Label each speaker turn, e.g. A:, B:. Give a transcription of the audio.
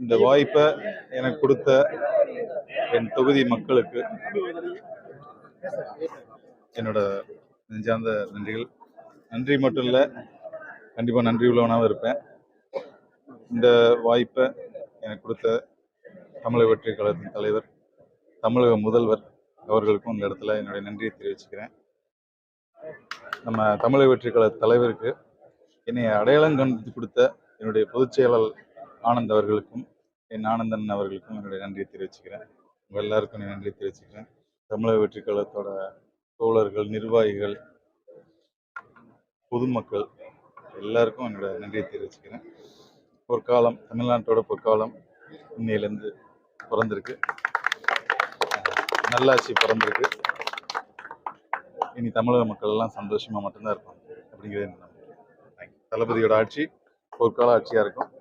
A: இந்த வாய்ப்பை எனக்கு கொடுத்த என் தொகுதி மக்களுக்கு என்னோட நெஞ்சார்ந்த நன்றிகள். நன்றி மட்டும் இல்லை, கண்டிப்பாக நன்றி உள்ளவனாகவும் இருப்பேன். இந்த வாய்ப்பை எனக்கு கொடுத்த தமிழக வெற்றி கழகத்தின் தலைவர், தமிழக முதல்வர் அவர்களுக்கும் இந்த இடத்துல என்னுடைய நன்றியை தெரிவிச்சுக்கிறேன். நம்ம தமிழக வெற்றி கழக தலைவருக்கு என்னை அடையாளம் கண்டு கொடுத்த என்னுடைய பொதுச் செயலாளர் ஆனந்த் அவர்களுக்கும், என் ஆனந்தன் அவர்களுக்கும் என்னுடைய நன்றியை தெரிவிச்சுக்கிறேன். உங்கள் எல்லாருக்கும் நன்றி தெரிவிச்சுக்கிறேன். தமிழக வெற்றி கழகத்தோட தோழர்கள், நிர்வாகிகள், பொதுமக்கள் எல்லாருக்கும் என்னோட நன்றியை தெரிவிச்சுக்கிறேன். பொற்காலம், தமிழ்நாட்டோட பொற்காலம் இன்னையிலேருந்து பிறந்திருக்கு. நல்லாட்சி பிறந்திருக்கு. இனி தமிழக மக்கள் எல்லாம் சந்தோஷமா மட்டும்தான் இருப்பாங்க அப்படிங்கிறது. தளபதியோட ஆட்சி பொற்கால ஆட்சியா இருக்கும்.